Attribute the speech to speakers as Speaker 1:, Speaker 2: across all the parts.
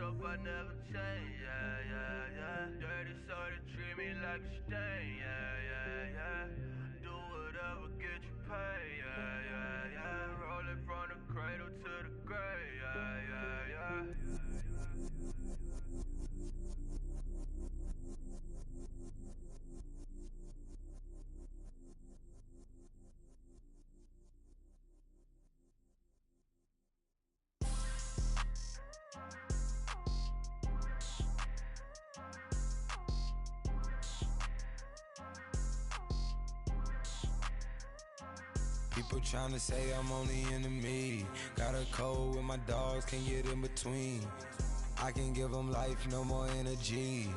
Speaker 1: up, I never change, yeah, yeah, yeah. Dirty soda, treat me like a stain, yeah, yeah, yeah. Do whatever, get you paid, yeah, yeah, yeah. Roll it from the cradle to the grave, yeah, yeah, yeah.
Speaker 2: People tryna say I'm only in the me. Got a cold with my dogs, can't get in between. I can give them life, no more energy.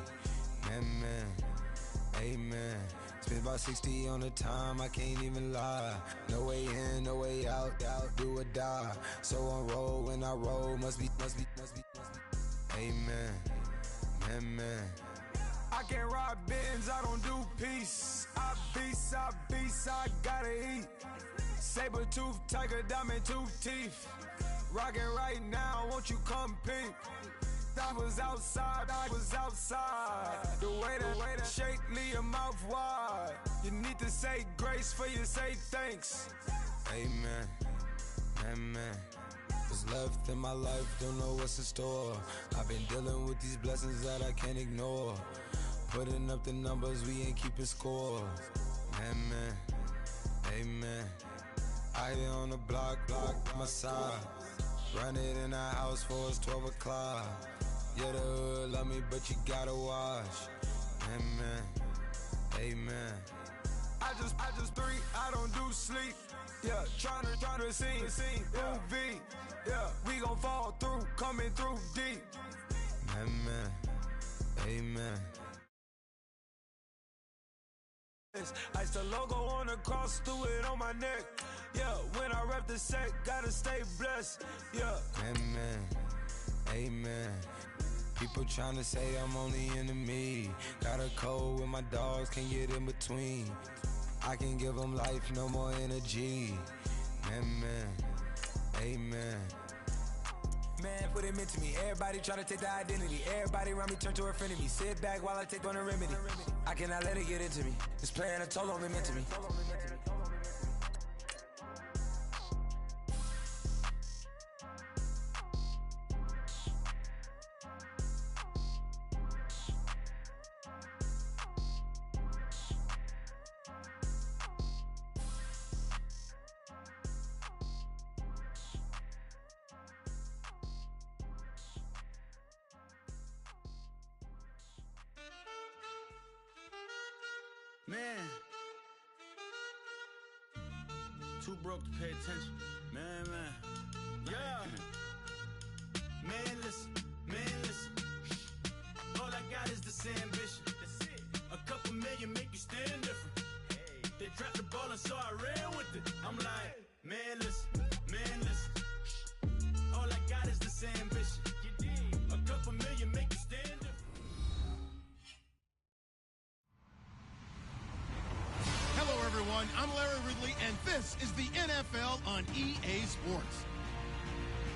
Speaker 2: Man, amen. Spent about 60 on the time, I can't even lie. No way in, no way out, do or die. So on roll, when I roll, must be. Amen, man. I can't ride Benz, I don't do peace. I beast, I gotta eat. Saber tooth, tiger, diamond tooth teeth. Rockin' right now, won't you come peep? I was outside. The way to shake, leave your mouth wide. You need to say grace for you say thanks. Amen, man. What's left in my life, don't know what's in store. I've been dealing with these blessings that I can't ignore. Putting up the numbers, we ain't keeping score. Man, amen. I here on the block, my side. Run it in the house for it's 12 o'clock. Yeah, the hood love me, but you gotta watch. Amen. I just three, I don't do sleep. Yeah, tryna see, UV. Yeah, we gon' fall through, coming through deep. Amen. Ice the logo on the cross, do it on my neck. Yeah, when I rep the set, gotta stay blessed. Yeah. Amen. People tryna say I'm only in the me. Got a cold with my dogs, can't get in between. I can give them life, no more energy. Amen. Man, what it meant to me. Everybody try to take the identity. Everybody around me turn to a friend of me. Sit back while I take on a remedy. I cannot let it get into me. It's playing a toll on me, meant to me.
Speaker 3: Man, too broke to pay attention. Man. Yeah. Man, listen. All I got is this ambition. That's it. A couple million make you stand different. Hey. They dropped the ball and so I ran with it. I'm like, man, listen. All I got is this ambition. A couple million make you stand different.
Speaker 4: Hello, everyone. I'm Larry Ridley, and this is the NFL on EA Sports.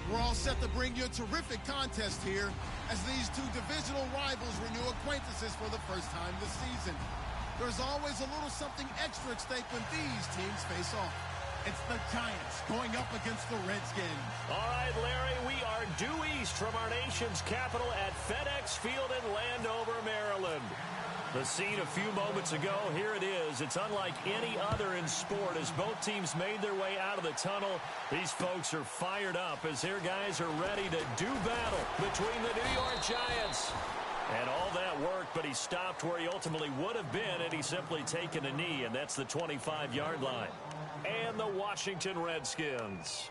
Speaker 4: We're all set to bring you a terrific contest here as these two divisional rivals renew acquaintances for the first time this season. There's always a little something extra at stake when these teams face off. It's the Giants going up against the Redskins.
Speaker 5: All right, Larry, we are due east from our nation's capital at FedEx Field in Landover, Maryland. The scene a few moments ago, here it is. It's unlike any other in sport as both teams made their way out of the tunnel. These folks are fired up as their guys are ready to do battle between the New York Giants. And all that worked, but he stopped where he ultimately would have been, and he's simply taken a knee, and that's the 25-yard line. And the Washington Redskins.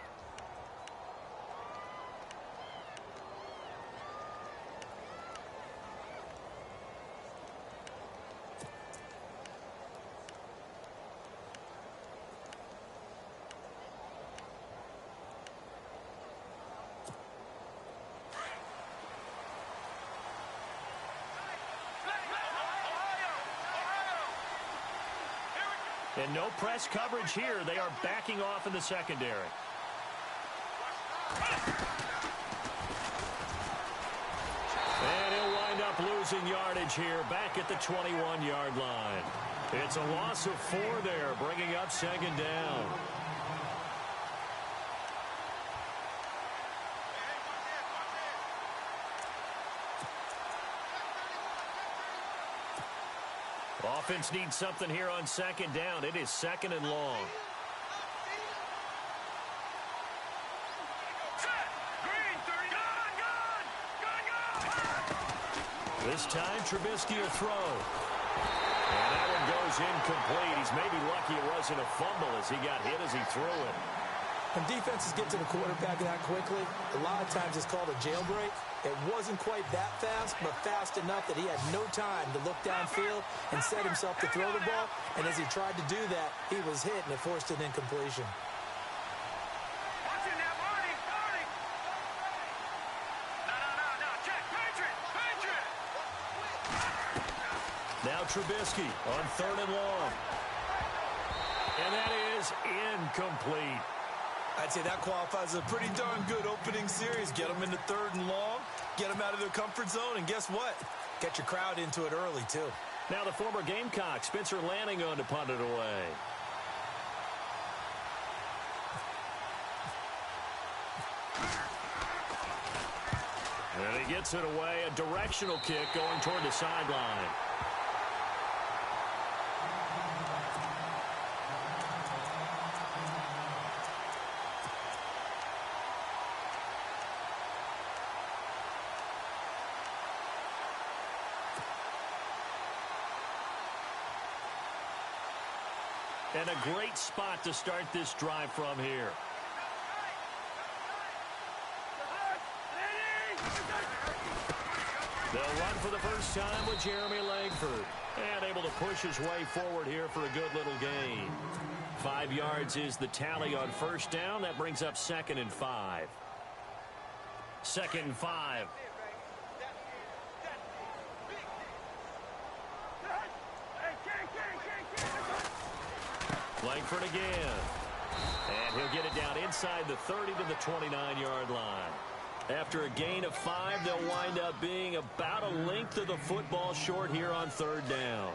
Speaker 5: And no press coverage here. They are backing off in the secondary. up losing yardage here back at the 21-yard line. It's a loss of 4 there, bringing up second down. Offense needs something here on second down. It is second and long. This time, Trubisky will throw. And that one goes incomplete. He's maybe lucky it wasn't a fumble as he got hit as he threw it.
Speaker 6: When defenses get to the quarterback that quickly, a lot of times it's called a jailbreak. It wasn't quite that fast, but fast enough that he had no time to look downfield and set himself to throw the ball. And as he tried to do that, he was hit, and it forced an incompletion.
Speaker 5: Now Trubisky on third and long. And that is incomplete.
Speaker 7: I'd say that qualifies as a pretty darn good opening series. Get them into third and long, get them out of their comfort zone, and guess what? Get your crowd into it early, too.
Speaker 5: Now the former Gamecock, Spencer Lanning, on to punt it away. And he gets it away, a directional kick going toward the sideline. And a great spot to start this drive from here. They'll run for the first time with Jeremy Langford. And able to push his way forward here for a good little gain. 5 yards is the tally on first down. That brings up 2nd and 5. 2nd and 5. Langford again. And he'll get it down inside the 30 to the 29-yard line. After a gain of 5, they'll wind up being about a length of the football short here on third down.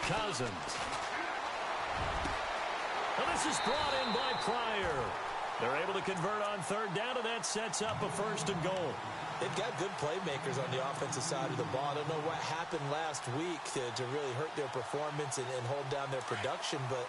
Speaker 5: Cousins. Well, this is brought in by Pryor. They're able to convert on third down, and that sets up a 1st and goal.
Speaker 6: They've got good playmakers on the offensive side of the ball. I don't know what happened last week to really hurt their performance and hold down their production, but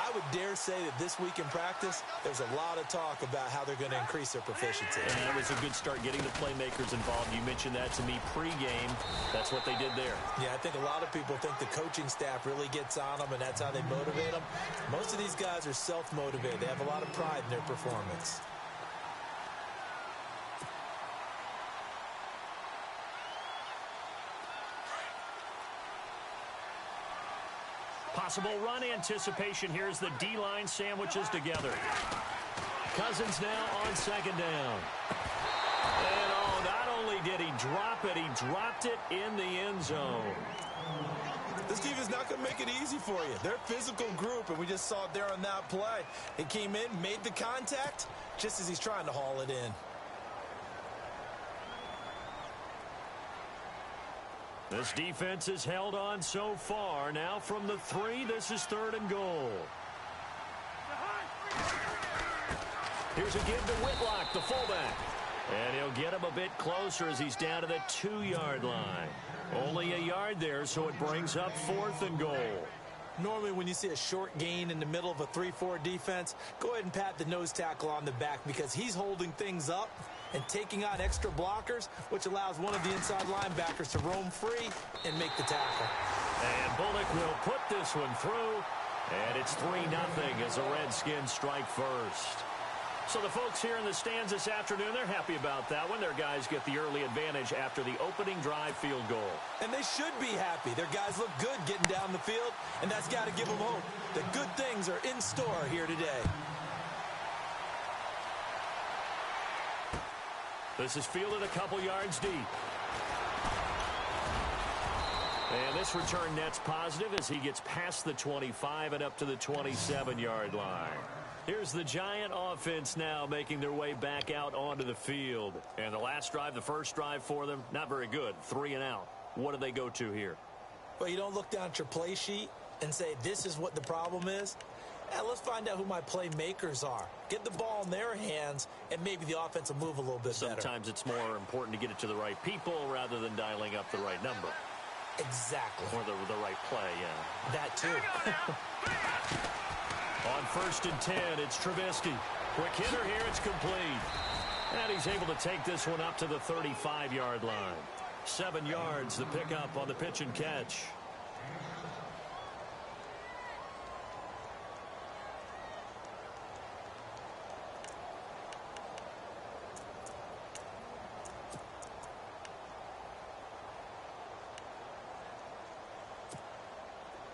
Speaker 6: I would dare say that this week in practice, there's a lot of talk about how they're going to increase their proficiency.
Speaker 5: And that was a good start getting the playmakers involved. You mentioned that to me pregame. That's what they did there.
Speaker 6: Yeah, I think a lot of people think the coaching staff really gets on them, and that's how they motivate them. Most of these guys are self-motivated. They have a lot of pride in their performance.
Speaker 5: Possible run anticipation. Here's the D-line sandwiches together. Cousins now on 2nd down. And not only did he drop it, he dropped it in the end zone.
Speaker 7: This team is not going to make it easy for you. They're a physical group, and we just saw it there on that play. He came in, made the contact, just as he's trying to haul it in.
Speaker 5: This defense has held on so far. Now from the 3, this is 3rd and goal. Here's a give to Whitlock, the fullback. And he'll get him a bit closer as he's down to the 2-yard line. Only a yard there, so it brings up 4th and goal.
Speaker 6: Normally when you see a short gain in the middle of a 3-4 defense, go ahead and pat the nose tackle on the back because he's holding things up and taking on extra blockers, which allows one of the inside linebackers to roam free and make the tackle.
Speaker 5: And Bullock will put this one through, and it's 3-0 as the Redskins strike first. So the folks here in the stands this afternoon, they're happy about that one. Their guys get the early advantage after the opening drive field goal.
Speaker 6: And they should be happy. Their guys look good getting down the field, and that's got to give them hope. The good things are in store here today. This is fielded a couple yards deep.
Speaker 5: And this return net's positive as he gets past the 25 and up to the 27-yard line. Here's the Giant offense now making their way back out onto the field. And the last drive, the first drive for them, not very good. 3 and out. What do they go to here?
Speaker 6: Well, you don't look down at your play sheet and say, this is what the problem is. Let's find out who my playmakers are. Get the ball in their hands, and maybe the offense will move a little bit better.
Speaker 5: Sometimes it's more important to get it to the right people rather than dialing up the right number.
Speaker 6: Exactly.
Speaker 5: Or the right play, yeah.
Speaker 6: That too.
Speaker 5: On 1st and 10, it's Trubisky. Quick hitter here, it's complete. And he's able to take this one up to the 35-yard line. 7 yards, the pickup on the pitch and catch.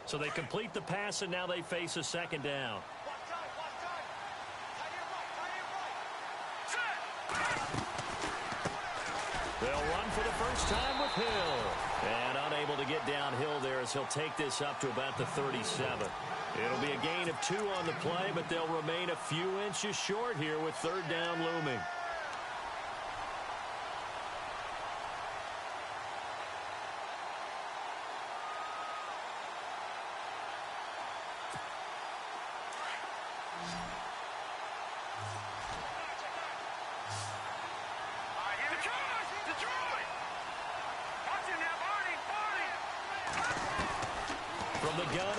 Speaker 5: So they complete the pass, and now they face a second down. They'll run for the first time with Hill. And unable to get downhill there as he'll take this up to about the 37. It'll be a gain of 2 on the play, but they'll remain a few inches short here with 3rd down looming.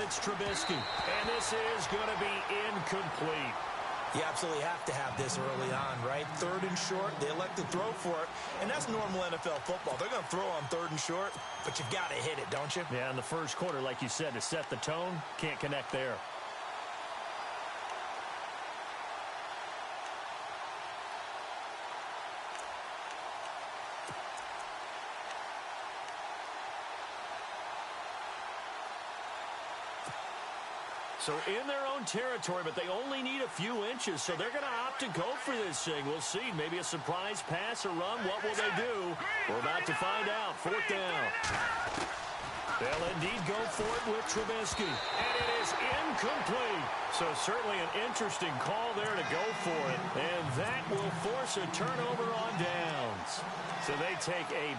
Speaker 5: It's Trubisky, and this is going to be incomplete.
Speaker 6: You absolutely have to have this early on, right? 3rd and short, they elect to throw for it, and that's normal NFL football. They're going to throw on 3rd and short, but you've got to hit it, don't you?
Speaker 5: Yeah, in the first quarter, like you said, to set the tone, can't connect there. So in their own territory, but they only need a few inches, so they're going to opt to go for this thing. We'll see. Maybe a surprise pass or run. What will they do? We're about to find out. 4th down. They'll indeed go for it with Trubisky. And it is incomplete. So certainly an interesting call there to go for it. And that will force a turnover on downs. So they take a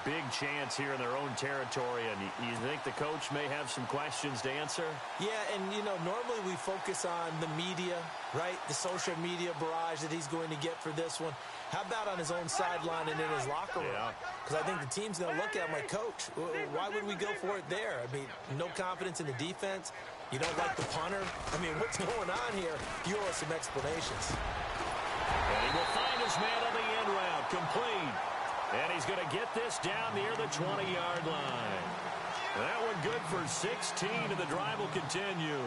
Speaker 5: big chance here in their own territory. And you think the coach may have some questions to answer?
Speaker 6: Yeah, and, you know, normally we focus on the media, right? The social media barrage that he's going to get for this one. How about on his own sideline and in his locker room? Because I think the team's going to look at him like, Coach, why would we go for it there? I mean, no confidence in the defense. You don't like the punter. I mean, what's going on here? You owe us some explanations.
Speaker 5: And he will find his man on the end route, complete. And he's going to get this down near the 20-yard line. That one good for 16, and the drive will continue.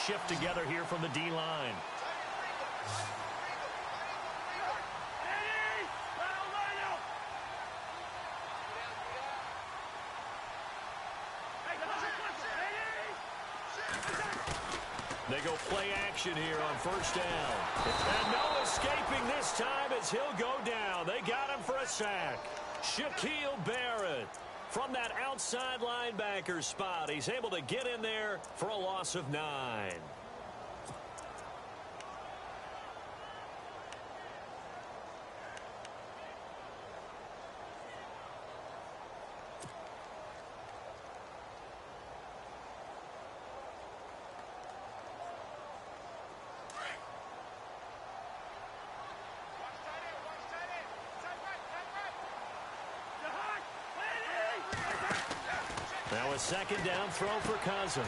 Speaker 5: Shift together here from the D-line. They go play action here on 1st down. And no escaping this time as he'll go down. They got him for a sack. Shaquille Barrett from that outside linebacker spot. He's able to get in there for a loss of 9. Now a 2nd down throw for Cousins.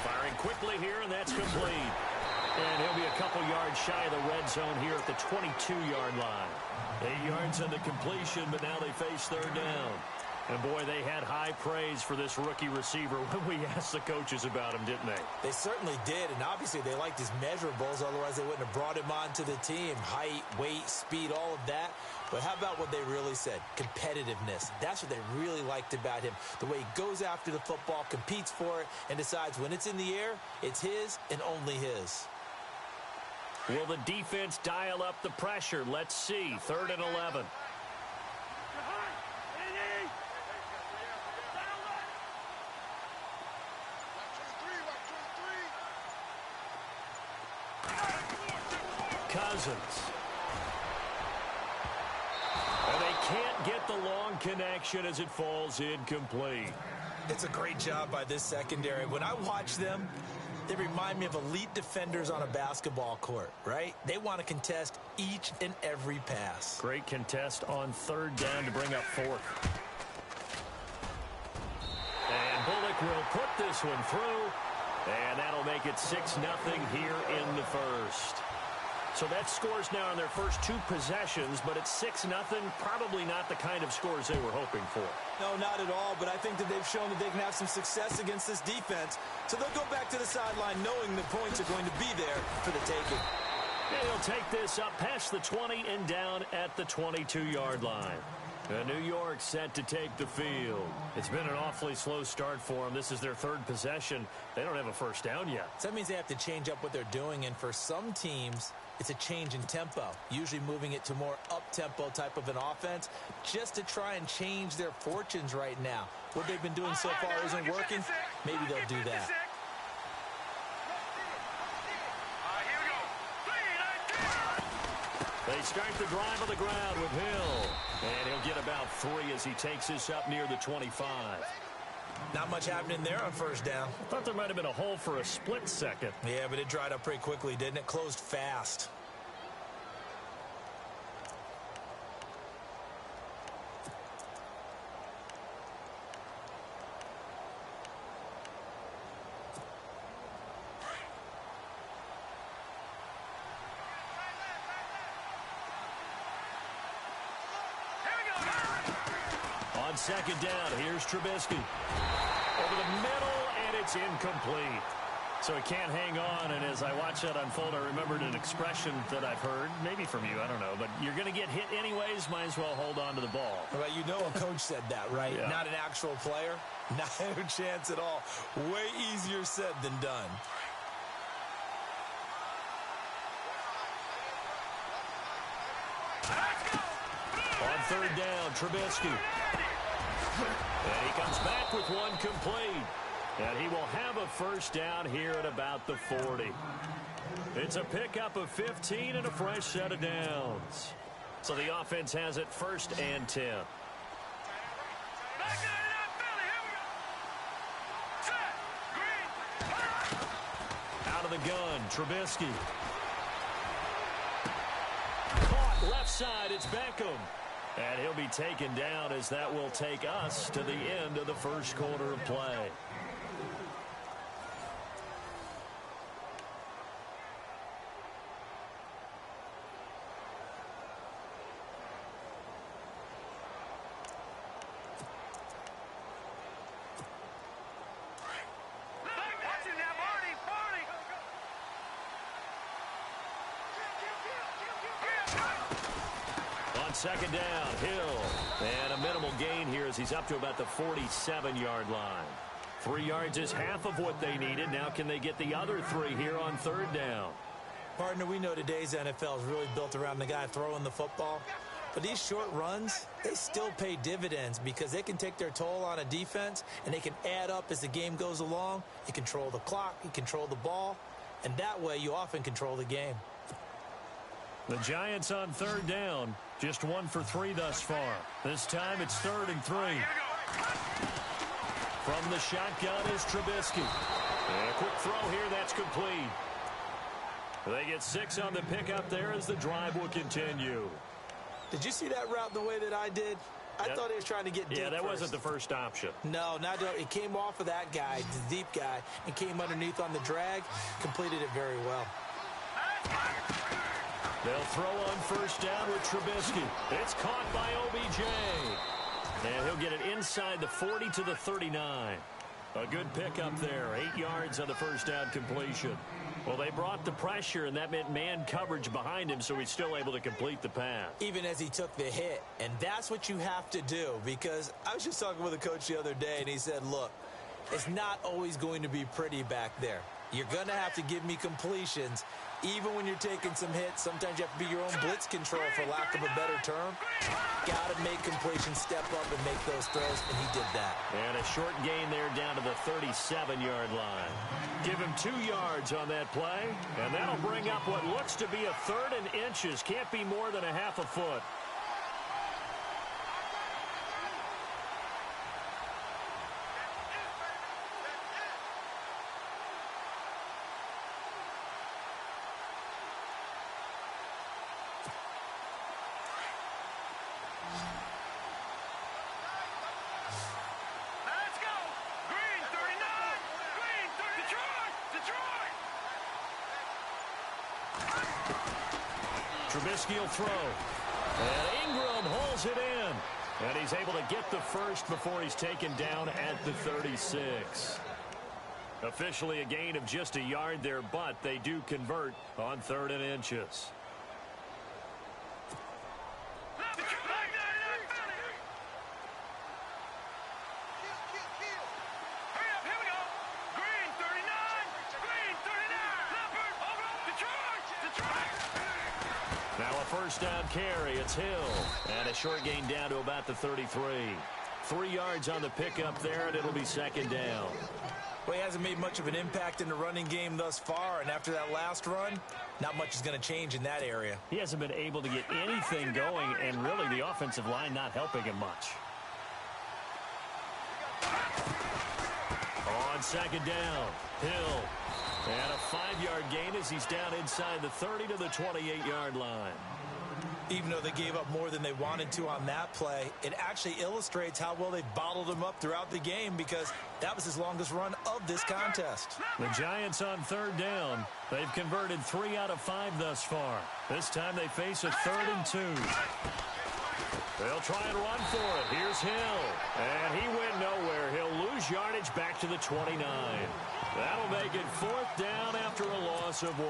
Speaker 5: Firing quickly here, and that's complete. And he'll be a couple yards shy of the red zone here at the 22-yard line. 8 yards on the completion, but now they face 3rd down. And, boy, they had high praise for this rookie receiver when we asked the coaches about him, didn't they?
Speaker 6: They certainly did, and obviously they liked his measurables. Otherwise, they wouldn't have brought him onto the team. Height, weight, speed, all of that. But how about what they really said? Competitiveness. That's what they really liked about him. The way he goes after the football, competes for it, and decides when it's in the air, it's his and only his.
Speaker 5: Will the defense dial up the pressure? Let's see. 3rd and 11. Cousins. And they can't get the long connection as it falls incomplete.
Speaker 7: It's a great job by this secondary. When I watch them, they remind me of elite defenders on a basketball court, right? They want to contest each and every pass.
Speaker 5: Great contest on 3rd down to bring up 4th. And Bullock will put this one through, and that'll make it 6-0 here in the first. So that scores now on their first 2 possessions, but it's 6-0, probably not the kind of scores they were hoping for.
Speaker 6: No, not at all, but I think that they've shown that they can have some success against this defense. So they'll go back to the sideline knowing the points are going to be there for the taking.
Speaker 5: And he'll take this up past the 20 and down at the 22-yard line. And New York set to take the field. It's been an awfully slow start for them. This is their 3rd possession. They don't have a first down yet.
Speaker 6: So that means they have to change up what they're doing, and for some teams, it's a change in tempo, usually moving it to more up-tempo type of an offense just to try and change their fortunes right now. What they've been doing so far isn't working. Maybe they'll do that.
Speaker 5: They start the drive on the ground with Hill. And he'll get about 3 as he takes this up near the 25.
Speaker 7: Not much happening there on 1st down.
Speaker 5: I thought there might have been a hole for a split second.
Speaker 7: Yeah, but it dried up pretty quickly, didn't it? Closed fast.
Speaker 5: On 2nd down, here's Trubisky. Over the middle, and it's incomplete. So he can't hang on, and as I watch that unfold, I remembered an expression that I've heard, maybe from you, I don't know, but you're going to get hit anyways, might as well hold on to the ball.
Speaker 7: Well, you know a coach said that, right?
Speaker 5: Yeah.
Speaker 7: Not an actual player. Not a chance at all. Way easier said than done.
Speaker 5: On 3rd down, Trubisky. And he comes back with one complete. And he will have a first down here at about the 40. It's a pickup of 15 and a fresh set of downs. So the offense has it 1st and 10. Out of the gun, Trubisky. Caught left side, it's Beckham. And he'll be taken down as that will take us to the end of the first quarter of play. On 2nd down, Hill. And a minimal gain here as he's up to about the 47-yard line. 3 yards is half of what they needed. Now can they get the other 3 here on 3rd down?
Speaker 6: Partner, we know today's NFL is really built around the guy throwing the football. But these short runs, they still pay dividends because they can take their toll on a defense and they can add up as the game goes along. You control the clock, you control the ball, and that way you often control the game.
Speaker 5: The Giants on 3rd down, just 1 for 3 thus far. This time it's 3rd and 3. From the shotgun is Trubisky. And a quick throw here, that's complete. They get 6 on the pickup there as the drive will continue.
Speaker 6: Did you see that route the way that I did? I thought he was trying to get deep.
Speaker 5: Yeah, that
Speaker 6: first.
Speaker 5: wasn't the first option.
Speaker 6: No, not it came off of that guy, the deep guy, and came underneath on the drag, completed it very well.
Speaker 5: They'll throw on 1st down with Trubisky. It's caught by OBJ. And he'll get it inside the 40 to the 39. A good pickup there. 8 yards on the 1st down completion. Well, they brought the pressure, and that meant man coverage behind him, so he's still able to complete the pass.
Speaker 6: Even as he took the hit. And that's what you have to do, because I was just talking with a coach the other day, and he said, look, it's not always going to be pretty back there.
Speaker 7: You're going to have to give me completions. Even when you're taking some hits, sometimes you have to be your own blitz control, for lack of a better term. Got to make completions, step up, and make those throws, and he did that.
Speaker 5: And a short gain there down to the 37-yard line. Give him 2 yards on that play, and that'll bring up what looks to be a 3rd and inches. Can't be more than a half a foot. Trubisky will throw. And Ingram holds it in. And he's able to get the first before he's taken down at the 36. Officially a gain of just a yard there, but they do convert on 3rd and inches. Now a first down carry. It's Hill. And a short gain down to about the 33. 3 yards on the pickup there, and it'll be 2nd down.
Speaker 7: Well, he hasn't made much of an impact in the running game thus far, and after that last run, not much is going to change in that area.
Speaker 5: He hasn't been able to get anything going, and really the offensive line not helping him much. On 2nd down, Hill. And a 5-yard gain as he's down inside the 30 to the 28-yard line.
Speaker 7: Even though they gave up more than they wanted to on that play, it actually illustrates how well they bottled him up throughout the game, because that was his longest run of this contest.
Speaker 5: The Giants on 3rd down. They've converted 3 out of 5 thus far. This time they face a 3rd and 2. They'll try and run for it. Here's Hill. And he went nowhere. He'll lose yardage back to the 29. That'll make it 4th down after a loss of 1.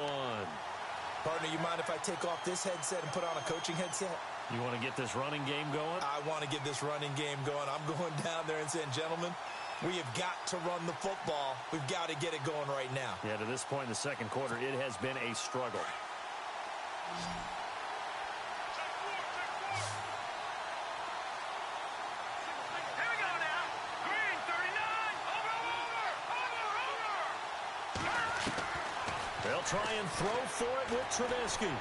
Speaker 7: Partner, you mind if I take off this headset and put on a coaching headset?
Speaker 5: You want to get this running game going?
Speaker 7: I want to get this running game going. I'm going down there and saying, gentlemen, we have got to run the football. We've got to get it going right now.
Speaker 5: Yeah, to this point in the 2nd quarter, it has been a struggle. They'll try and throw for it with Trubisky.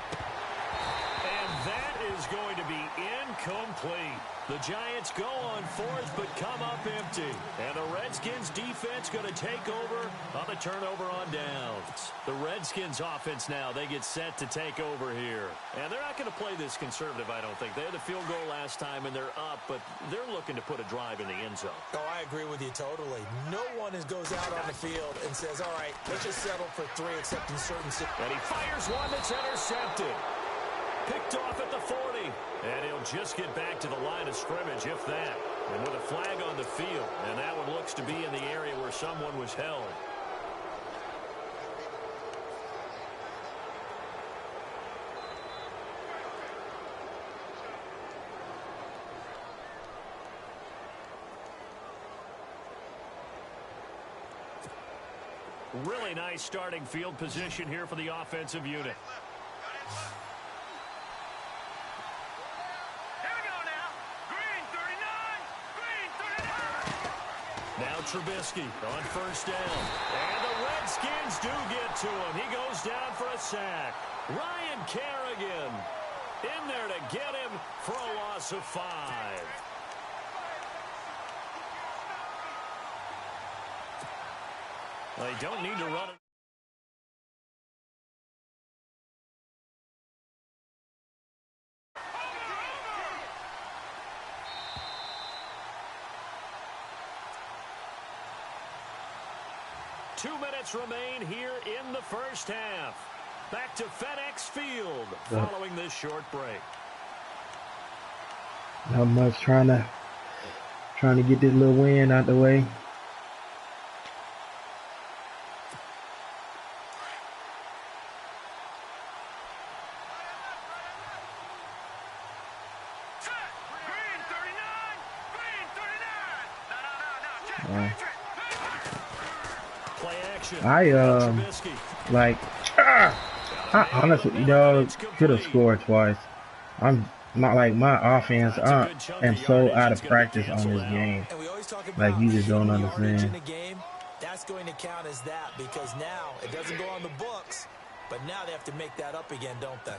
Speaker 5: And that is going to be incomplete. The Giants go on 4th but come up empty. And the Redskins defense going to take over on the turnover on downs. The Redskins offense now, they get set to take over here. And they're not going to play this conservative, I don't think. They had the field goal last time and they're up, but they're looking to put a drive in the end zone.
Speaker 7: Oh, I agree with you totally. No one goes out on the field and says, all right, let's just settle for 3 except in certain situations.
Speaker 5: And he fires one that's intercepted. Picked off at the 40. And he'll just get back to the line of scrimmage, if that. And with a flag on the field. And that one looks to be in the area where someone was held. Really nice starting field position here for the offensive unit. Now Trubisky on 1st down. And the Redskins do get to him. He goes down for a sack. Ryan Kerrigan in there to get him for a loss of 5. They don't need to run it. Two minutes remain here in the first half. Back to FedEx Field following this short break.
Speaker 8: Not much, trying to get this little win out the way. Like, I honestly, could have scored twice. I'm not like my offense. I am so out of practice on this game.
Speaker 7: And we always talk about
Speaker 8: Like, you just don't
Speaker 7: hitting yardage in
Speaker 8: understand.
Speaker 7: a game. That's going to count as that because now it doesn't go on the books, but now they have to make that up again, don't they?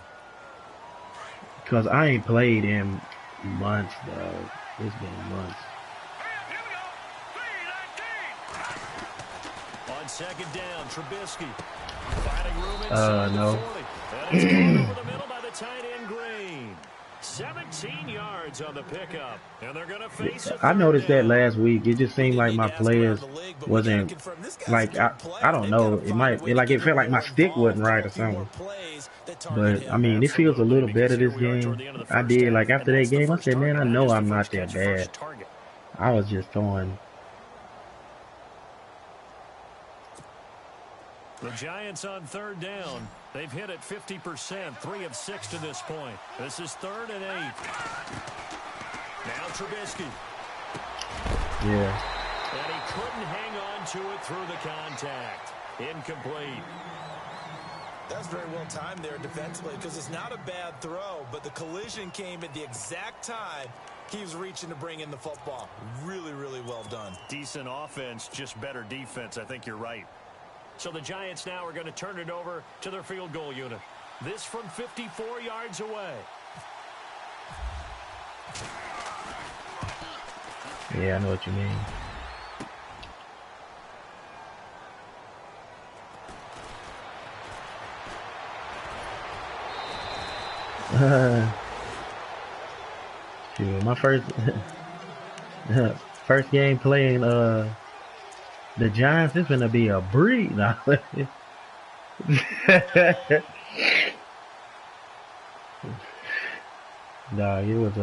Speaker 8: Because I ain't played in months, though. It's been months.
Speaker 5: On second down, Trubisky. Finding room
Speaker 8: inside
Speaker 5: no.
Speaker 8: the
Speaker 5: 40. And it's going over the middle by the tight end, Green. 17 yards on the pickup. And they're going to face it.
Speaker 8: I noticed that last week. It just seemed like my players wasn't, like, I don't know. It felt like my stick wasn't right or something. But, I mean, it feels a little better this game. I did, like, after that game, I said, man, I know I'm not that bad. I was just throwing.
Speaker 5: The Giants on third down. They've hit it 50%, 3 of 6 to this point. This is 3rd and 8. Now Trubisky.
Speaker 8: Yeah.
Speaker 5: And he couldn't hang on to it through the contact. Incomplete.
Speaker 7: That's very well timed there defensively because it's not a bad throw, but the collision came at the exact time he was reaching to bring in the football. Really, really well done.
Speaker 5: Decent offense, just better defense. I think you're right. So the Giants now are going to turn it over to their field goal unit. This from 54 yards away.
Speaker 8: Yeah, I know what you mean. Shoot, my first game playing the Giants, this gonna be a breed. Nah, it was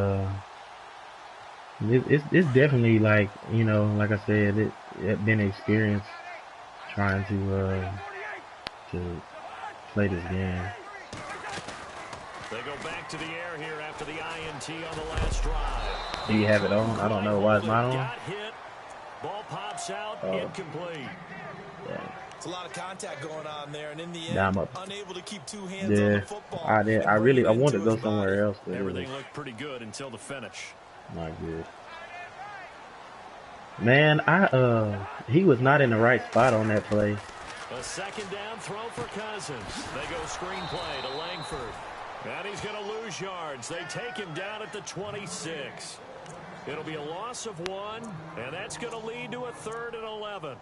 Speaker 8: it's definitely like, like I said, it been an experience trying to play this game.
Speaker 5: They go back to the air here after the INT on the last drive.
Speaker 8: Do you have it on? I don't know why it's not on.
Speaker 5: Got hit. Ball pops out, incomplete.
Speaker 8: Yeah.
Speaker 7: It's a lot of contact going on there, and in the end, unable to keep two hands on the football.
Speaker 8: I wanted to go somewhere else. But
Speaker 5: everything looked pretty good until the finish.
Speaker 8: Not good. Man, he was not in the right spot on that play.
Speaker 5: A second down throw for Cousins. They go screen play to Langford. And he's going to lose yards. They take him down at the 26. It'll be a loss of 1, and that's going to lead to a 3rd and 11.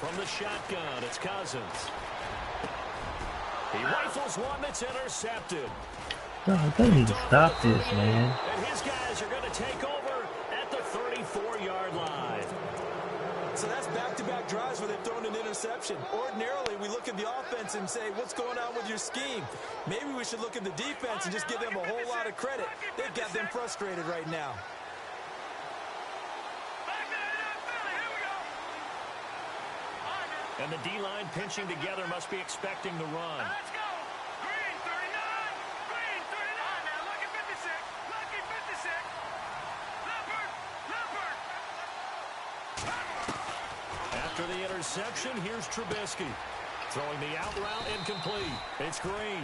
Speaker 5: From the shotgun, it's Cousins. He rifles one that's intercepted.
Speaker 8: Oh, they need to stop this, man.
Speaker 5: And his guys are going to take over at the 34-yard line.
Speaker 7: So that's back-to-back drives where they've thrown an interception. Ordinarily, we look at the offense and say, what's going on with your scheme? Maybe we should look at the defense and just give them a whole lot of credit. They've got them frustrated right now.
Speaker 5: And the D-line pinching together must be expecting the run.
Speaker 1: Let's go. Green 39. Green 39. Now look at 56. Lucky 56. Leopard.
Speaker 5: After the interception, here's Trubisky. Throwing the out route incomplete. It's Green.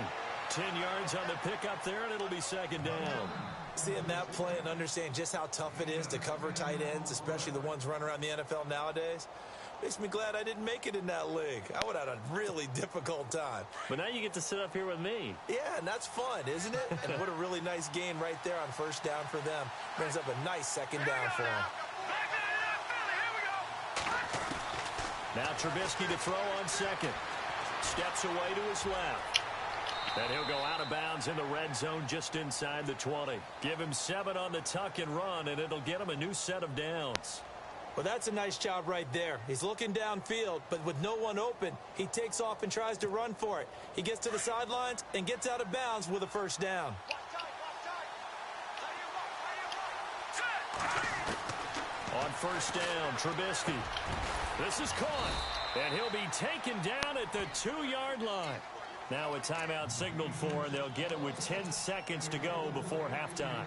Speaker 5: 10 yards on the pickup there, and it'll be second down.
Speaker 7: Seeing that play and understanding just how tough it is to cover tight ends, especially the ones running around the NFL nowadays, makes me glad I didn't make it in that league. I would have had a really difficult time.
Speaker 5: But now you get to sit up here with me.
Speaker 7: Yeah, and that's fun, isn't it? And what a really nice gain right there on first down for them. Brings up a nice second down for them.
Speaker 5: Now Trubisky to throw on second. Steps away to his left. And he'll go out of bounds in the red zone just inside the 20. Give him 7 on the tuck and run, and it'll get him a new set of downs.
Speaker 7: Well, that's a nice job right there. He's looking downfield, but with no one open, he takes off and tries to run for it. He gets to the sidelines and gets out of bounds with a first down.
Speaker 5: On first down, Trubisky. This is caught, and he'll be taken down at the 2-yard line. Now a timeout signaled for, and they'll get it with 10 seconds to go before halftime.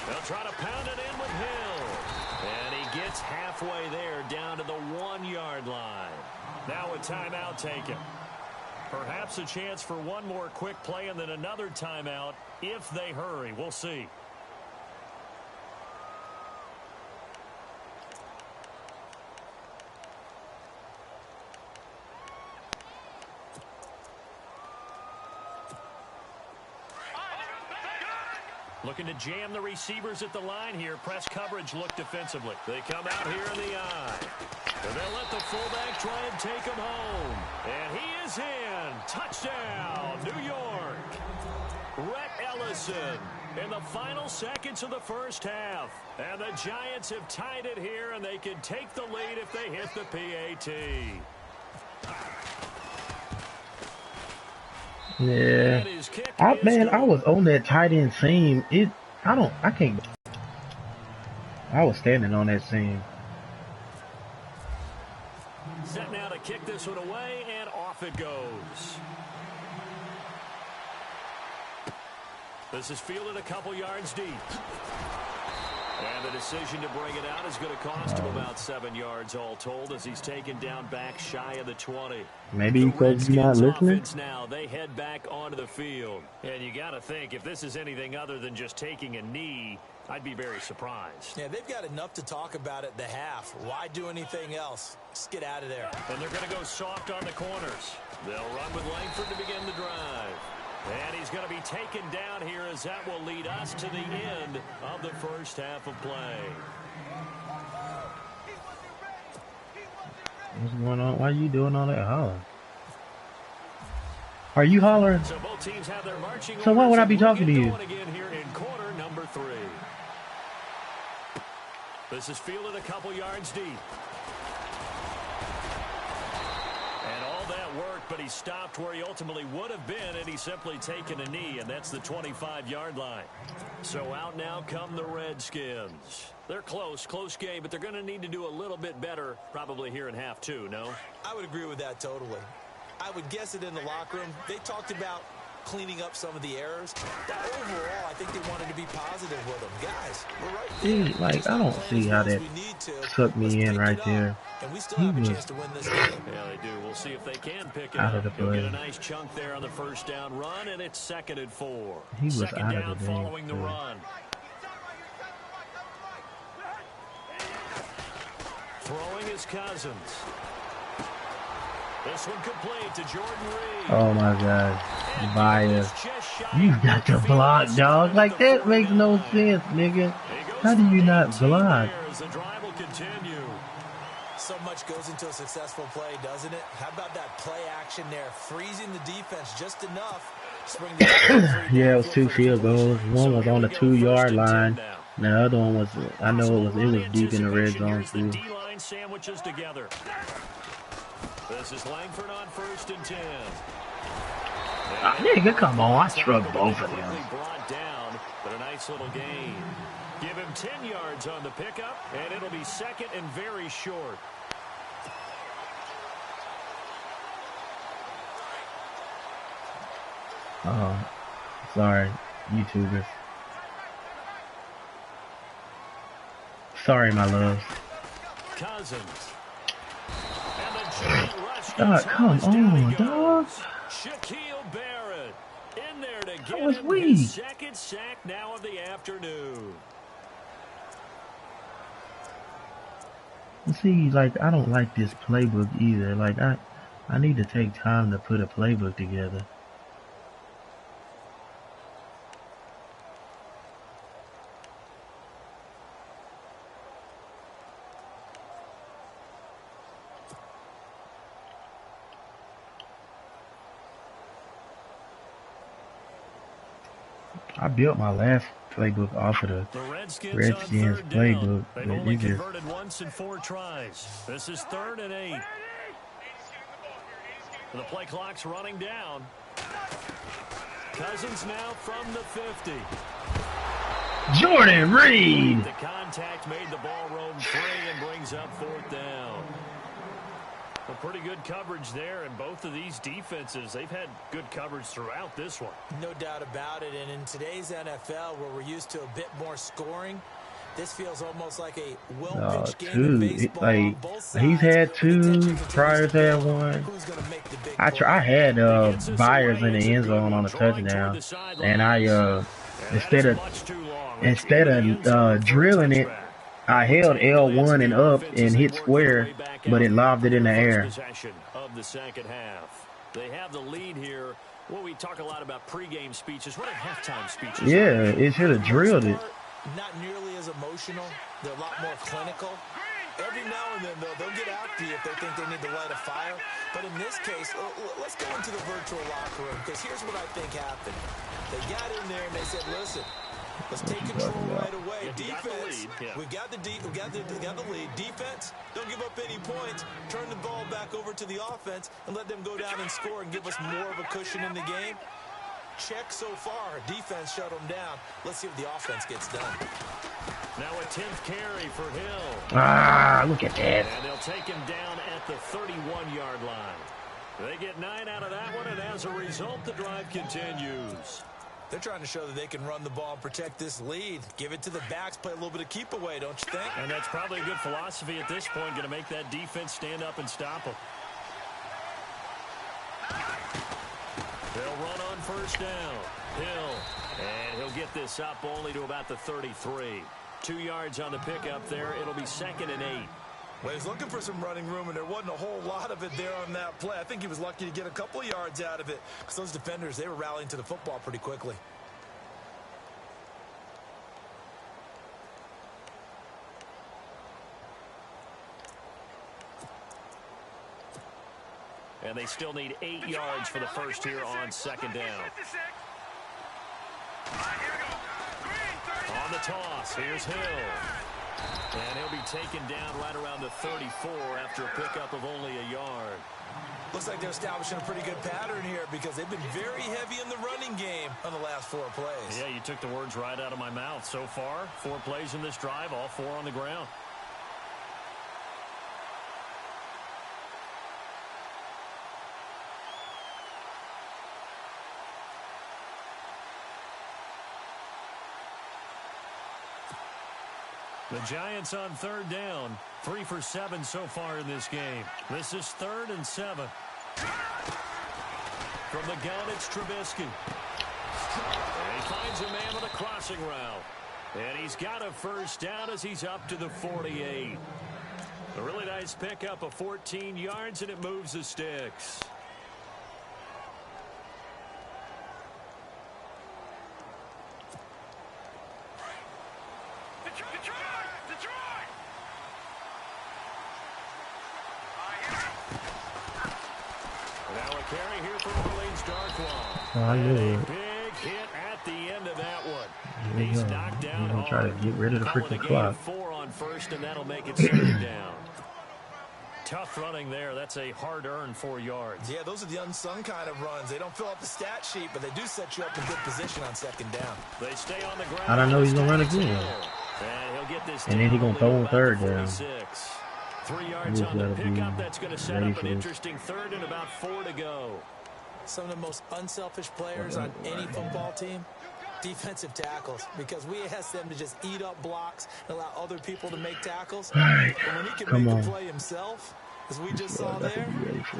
Speaker 5: They'll try to pound it in with Hill. And he gets halfway there down to the 1-yard line. Now a timeout taken. Perhaps a chance for one more quick play and then another timeout if they hurry. We'll see. Looking to jam the receivers at the line here. Press coverage look defensively. They come out here in the eye. And they'll let the fullback try and take him home. And he is in. Touchdown, New York. Rhett Ellison in the final seconds of the first half. And the Giants have tied it here, and they can take the lead if they hit the PAT.
Speaker 8: Yeah. I was on that tight end seam. I can't. I was standing on that seam.
Speaker 5: Set now to kick this one away, and off it goes. This is fielded a couple yards deep. And the decision to bring it out is going to cost him about 7 yards all told as he's taken down back shy of the 20.
Speaker 8: Maybe because you're not listening.
Speaker 5: Now they head back onto the field. And you got to think, if this is anything other than just taking a knee, I'd be very surprised.
Speaker 6: Yeah, they've got enough to talk about at the half. Why do anything else? Just get out of there.
Speaker 5: And they're going to go soft on the corners. They'll run with Langford to begin the drive. And he's going to be taken down here as that will lead us to the end of the first half of play.
Speaker 8: What's going on? Why are you doing all that hollering? Are you hollering?
Speaker 5: So both teams have their marching
Speaker 8: so why would I be talking to you?
Speaker 5: Again here in quarter number 3. This is fielded a couple yards deep. And all that worked, but he stopped where he ultimately would have been, and he's simply taken a knee, and that's the 25-yard line. So out now come the Redskins. They're close game, but they're going to need to do a little bit better probably here in half 2, no?
Speaker 6: I would agree with that totally. I would guess it in the locker room. They talked about cleaning up some of the errors. But overall, I think they wanted to be positive with them. Guys, we're right there.
Speaker 8: Dude, like, I don't see how that sucked me in right there.
Speaker 6: And we still have a chance to win this game.
Speaker 5: Yeah, they do. We'll see if they can pick it
Speaker 8: out
Speaker 5: up.
Speaker 8: Of the
Speaker 5: He'll
Speaker 8: play.
Speaker 5: get a nice chunk there on the first down run, and it's 2nd and 4.
Speaker 8: He was
Speaker 5: second
Speaker 8: out
Speaker 5: down
Speaker 8: of the game.
Speaker 5: Following the run. Throwing his Cousins. This one complete to Jordan Reed.
Speaker 8: Oh my God. Bias. You got to block, dog. Like, that makes no sense, nigga. How do you not block?
Speaker 5: The drive will continue.
Speaker 6: So much goes into a successful play, doesn't it? How about that play action there? Freezing the defense just enough.
Speaker 8: Yeah, it was 2 field goals. One was on the 2-yard line. The other one was, I know it was deep in the red zone too.
Speaker 5: D-line sandwiches together. This is Langford on 1st and 10.
Speaker 8: Nigga, come on. I struck both of them.
Speaker 5: Brought down, but a nice little gain. Give him 10 yards on the pickup, and it'll be 2nd and very short.
Speaker 8: Oh, sorry, YouTubers. Sorry, my love.
Speaker 5: Cousins.
Speaker 8: God, come on, dog.
Speaker 5: Shaquille Barrett in there to get
Speaker 8: was
Speaker 5: him
Speaker 8: weak.
Speaker 5: his 2nd sack now of the afternoon.
Speaker 8: See, like, I don't like this playbook either. Like, I need to take time to put a playbook together. I built my last playbook off of the Redskins playbook,
Speaker 5: They've
Speaker 8: but
Speaker 5: only
Speaker 8: it just
Speaker 5: converted once in 4 tries. This is 3rd and 8. The play clock's running down. Cousins now from the 50.
Speaker 8: Jordan Reed.
Speaker 5: The contact made the ball roam free and brings up 4th down. Well, pretty good coverage there, and both of these defenses, they've had good coverage throughout this one.
Speaker 6: No doubt about it, and in today's NFL, where we're used to a bit more scoring, this feels almost like a well-pitched game of baseball.
Speaker 8: Like, he's had 2, Pryor's had 1. I had Byers in the end zone on a touchdown, and I instead of drilling it, I held L1 and up and hit square, but it lobbed it in the air.
Speaker 5: Of the second half. They have the lead here. Well, we talk a lot about pregame speeches. What are halftime speeches?
Speaker 8: Yeah, it should have drilled it.
Speaker 6: Not nearly as emotional. They're a lot more clinical. Every now and then, though, they'll get after you if they think they need to light a fire. But in this case, let's go into the virtual locker room, because here's what I think happened. They got in there and they said, listen, let's take control right away. Defense, we've got the lead. Defense, don't give up any points. Turn the ball back over to the offense and let them go down and score and give us more of a cushion in the game. Check so far. Defense shut them down. Let's see what the offense gets done.
Speaker 5: Now a 10th carry for Hill.
Speaker 8: Ah, look at that.
Speaker 5: And they'll take him down at the 31-yard line. They get 9 out of that one, and as a result, the drive continues.
Speaker 6: They're trying to show that they can run the ball and protect this lead. Give it to the backs, play a little bit of keep away, don't you think?
Speaker 5: And that's probably a good philosophy at this point, going to make that defense stand up and stop them. They'll run on 1st down. Hill. And he'll get this up only to about the 33. 2 yards on the pickup there. It'll be 2nd and 8.
Speaker 6: Well, he's looking for some running room, and there wasn't a whole lot of it there on that play. I think he was lucky to get a couple of yards out of it, because those defenders, they were rallying to the football pretty quickly.
Speaker 5: And they still need 8 yards for the first here on 2nd down. On the toss, here's Hill. And he'll be taken down right around the 34 after a pickup of only a yard.
Speaker 6: Looks like they're establishing a pretty good pattern here, because they've been very heavy in the running game on the last 4 plays.
Speaker 5: Yeah, you took the words right out of my mouth. So far, 4 plays in this drive, all 4 on the ground. The Giants on 3rd down. 3 for 7 so far in this game. This is 3rd and 7. From the gun, it's Trubisky. And he finds a man with a crossing route. And he's got a 1st down as he's up to the 48. A really nice pickup of 14 yards, and it moves the sticks.
Speaker 8: I knew it.
Speaker 5: Big hit at the end of that one. He's knocked down.
Speaker 8: He's gonna try to get rid of the freaking clock.
Speaker 5: 4 on 1st, and that'll make it 2nd down. Tough running there. That's a hard-earned 4 yards.
Speaker 6: Yeah, those are the unsung kind of runs. They don't fill up the stat sheet, but they do set you up in good position on 2nd down.
Speaker 5: They stay on the ground.
Speaker 8: I don't know he's gonna run again.
Speaker 5: And he'll get this,
Speaker 8: and then he's gonna throw on 3rd down.
Speaker 5: 3 yards on the pickup. That's going to set up an interesting 3rd and about 4 to go.
Speaker 6: Some of the most unselfish players on any football team, defensive tackles, because we ask them to just eat up blocks and allow other people to make tackles.
Speaker 8: Right.
Speaker 6: And when he can make the play himself, as we just saw there,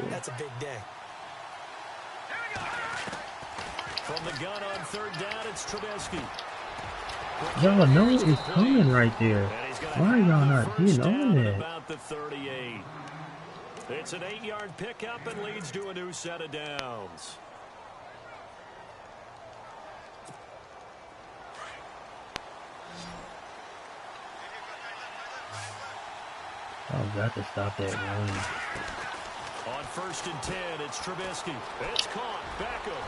Speaker 6: that's a big day.
Speaker 5: From the gun on 3rd down, it's Trubisky.
Speaker 8: Y'all know it's coming right there. Why are y'all not getting on that?
Speaker 5: About the 38. It's an 8-yard pickup and leads to a new set of downs.
Speaker 8: I've got to stop that run.
Speaker 5: On 1st and 10, it's Trubisky. It's caught. Beckham.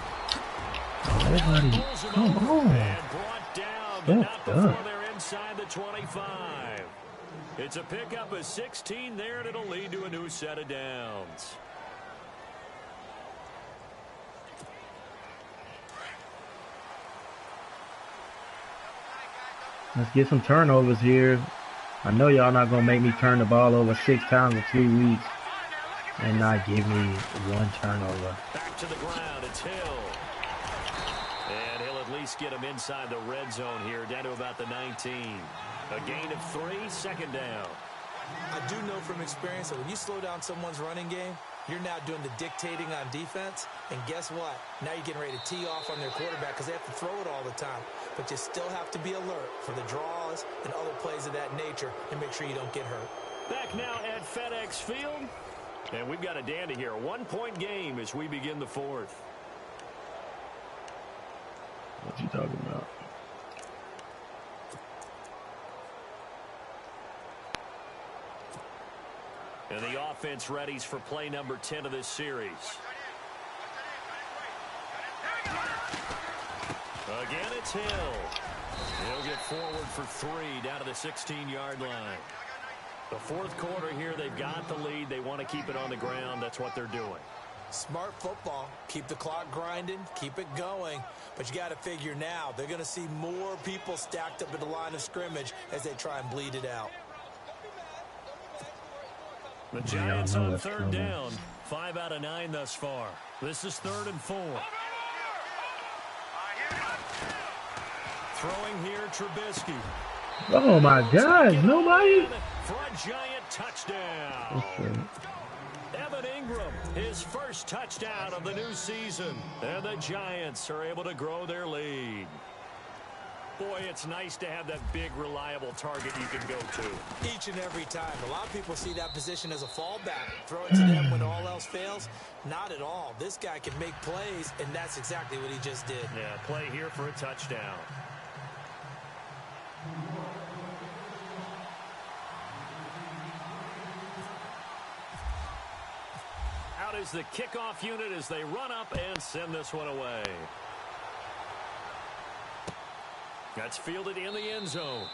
Speaker 8: Everybody, come on.
Speaker 5: And brought down, but not before they're inside the 25. It's a pickup of 16 there, and it'll lead to a new set of downs.
Speaker 8: Let's get some turnovers here. I know y'all not going to make me turn the ball over 6 times in 3 weeks and not give me 1 turnover.
Speaker 5: Back to the ground, it's Hill. And he'll at least get him inside the red zone here, down to about the 19. A gain of 3, 2nd down.
Speaker 6: I do know from experience that when you slow down someone's running game, you're now doing the dictating on defense. And guess what? Now you're getting ready to tee off on their quarterback because they have to throw it all the time. But you still have to be alert for the draws and other plays of that nature and make sure you don't get hurt.
Speaker 5: Back now at FedEx Field. And we've got a dandy here. A 1-point game as we begin the 4th.
Speaker 8: What you talking about?
Speaker 5: And the offense readies for play number 10 of this series. Again, it's Hill. He'll get forward for 3 down to the 16-yard line. The 4th quarter here, they've got the lead. They want to keep it on the ground. That's what they're doing.
Speaker 6: Smart football. Keep the clock grinding. Keep it going. But you got to figure now they're going to see more people stacked up at the line of scrimmage as they try and bleed it out.
Speaker 5: The Giants on 3rd down. 5 out of 9 thus far. This is 3rd and 4. Throwing here, Trubisky.
Speaker 8: Oh my God, nobody.
Speaker 5: For a giant touchdown.
Speaker 8: Okay.
Speaker 5: Evan Ingram, his first touchdown of the new season. And the Giants are able to grow their lead. Boy, it's nice to have that big, reliable target you can go to.
Speaker 6: Each and every time. A lot of people see that position as a fallback. Throw it to them when all else fails. Not at all. This guy can make plays, and that's exactly what he just did.
Speaker 5: Yeah, play here for a touchdown. Out is the kickoff unit as they run up and send this one away. That's fielded in the end zone.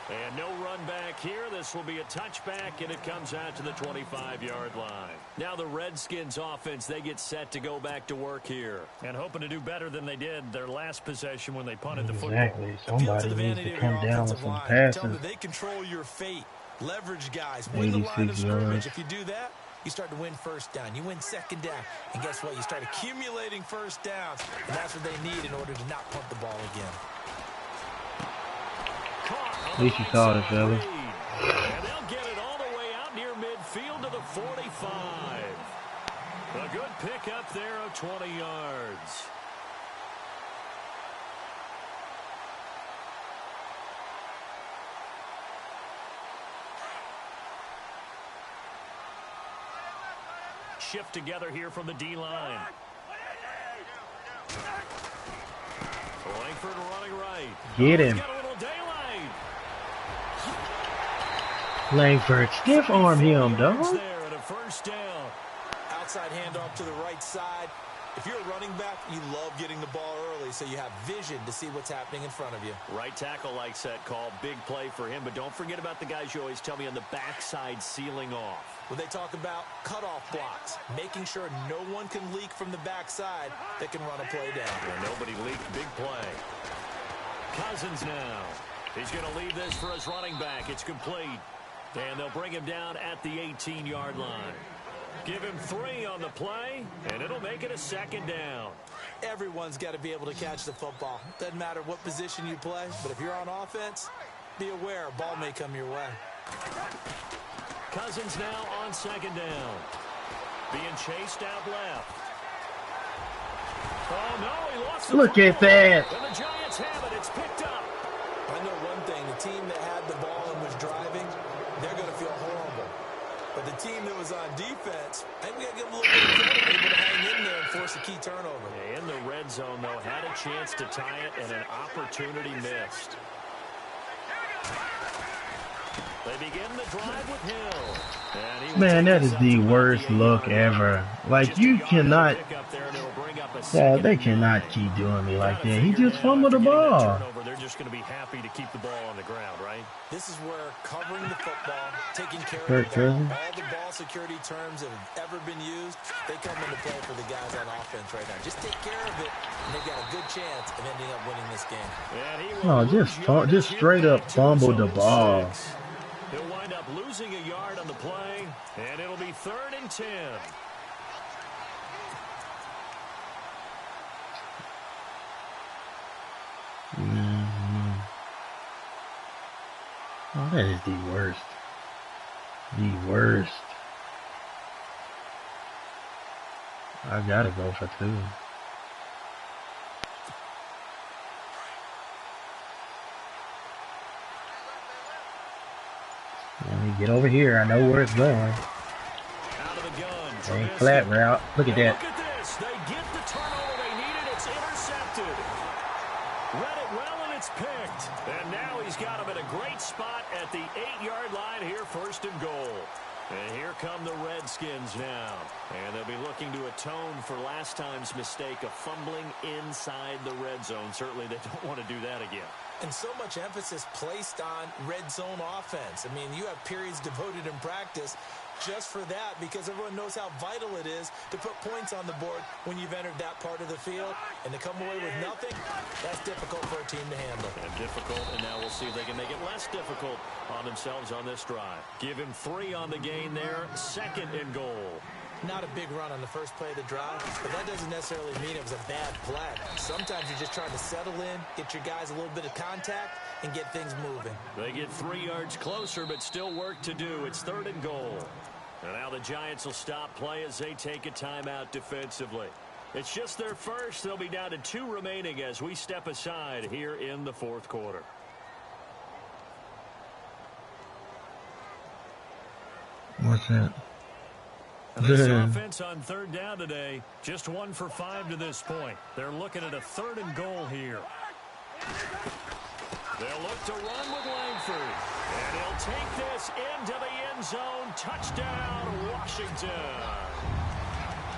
Speaker 5: And no run back here. This will be a touchback, and it comes out to the 25-yard line. Now the Redskins offense, they get set to go back to work here. And hoping to do better than they did their last possession when they punted the football.
Speaker 8: Exactly. Somebody needs to come down with some passes.
Speaker 6: They control your fate. Leverage guys. Win the line of scrimmage. If you do that, you start to win 1st down. You win 2nd down. And guess what? You start accumulating 1st downs. And that's what they need in order to not punt the ball again.
Speaker 8: At least you caught it, fella.
Speaker 5: And they'll get it all the way out near midfield to the 45. A good pickup there of 20 yards. Shift together here from the D-line. Langford running right.
Speaker 8: Get him. Langford, stiff arm him, dog.
Speaker 5: There at a 1st down.
Speaker 6: Outside handoff to the right side. If you're a running back, you love getting the ball early so you have vision to see what's happening in front of you.
Speaker 5: Right tackle likes that call. Big play for him, but don't forget about the guys you always tell me on the backside sealing off.
Speaker 6: When they talk about cutoff blocks, making sure no one can leak from the backside that can run a play down.
Speaker 5: Yeah, nobody leaked. Big play. Cousins now. He's going to leave this for his running back. It's complete. And they'll bring him down at the 18-yard line. Give him 3 on the play, and it'll make it a 2nd down.
Speaker 6: Everyone's got to be able to catch the football. Doesn't matter what position you play, but if you're on offense, be aware a ball may come your way.
Speaker 5: Cousins now on 2nd down. Being chased out left. Oh, no, he lost the
Speaker 8: Look at that.
Speaker 5: And the Giants have it. It's picked up.
Speaker 6: I know one thing. The team that had the ball and was driving, they're going to feel horrible. But the team that was on defense, I think we got to give them a little bit of credit. Able to hang in there and force a key turnover.
Speaker 5: Yeah, in the red zone, though, had a chance to tie it and an opportunity missed. They begin the drive with Hill.
Speaker 8: Man, that is the worst look ever. Like, you cannot. Yeah, they cannot keep doing me like that. He just fumbled the ball.
Speaker 5: They're just going to be happy to keep the ball on the ground, right?
Speaker 6: This is where covering the football, taking care
Speaker 8: Kirk
Speaker 6: of the ball,
Speaker 8: Cousins.
Speaker 6: all the ball security terms that have ever been used, they come into play for the guys on offense right now. Just take care of it, and they've got a good chance of ending up winning this game.
Speaker 8: Oh, just straight up fumbled the ball.
Speaker 5: He'll wind up losing a yard on the play, and it'll be 3rd and 10.
Speaker 8: Oh, that is the worst. The worst. I gotta go for 2. Let me get over here. I know where it's going.
Speaker 5: Out of the gun.
Speaker 8: Ain't flat route. Look at that.
Speaker 5: Look at this. They get the turnover they needed. It's intercepted. Read it well, and it's picked. And now he's got him at a great spot at the 8-yard line here, 1st and goal. And here come the Redskins now. And they'll be looking to atone for last time's mistake of fumbling inside the red zone. Certainly they don't want to do that again.
Speaker 6: And so much emphasis placed on red zone offense. I mean, you have periods devoted in practice just for that because everyone knows how vital it is to put points on the board when you've entered that part of the field. And to come away with nothing, that's difficult for a team to handle.
Speaker 5: And difficult, and now we'll see if they can make it less difficult on themselves on this drive. Give him 3 on the gain there, 2nd and goal.
Speaker 6: Not a big run on the first play of the drive, but that doesn't necessarily mean it was a bad play. Sometimes you're just trying to settle in, get your guys a little bit of contact, and get things moving.
Speaker 5: They get 3 yards closer, but still work to do. It's 3rd and goal. And now the Giants will stop play as they take a timeout defensively. It's just their first. They'll be down to 2 remaining as we step aside here in the 4th quarter.
Speaker 8: What's that?
Speaker 5: This offense on 3rd down today, just 1 for 5 to this point. They're looking at a 3rd and goal here. They'll look to run with Langford. And he'll take this into the end zone. Touchdown, Washington.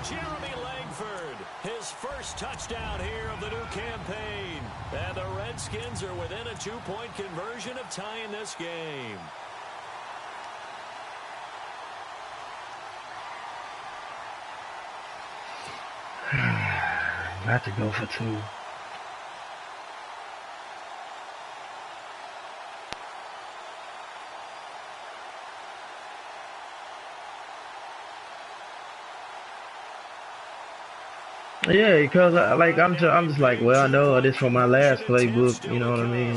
Speaker 5: Jeremy Langford, his first touchdown here of the new campaign. And the Redskins are within a 2-point conversion of tying this game.
Speaker 8: Got to go for 2. Yeah, because I'm just like, well, I know this from my last playbook. You know what I mean?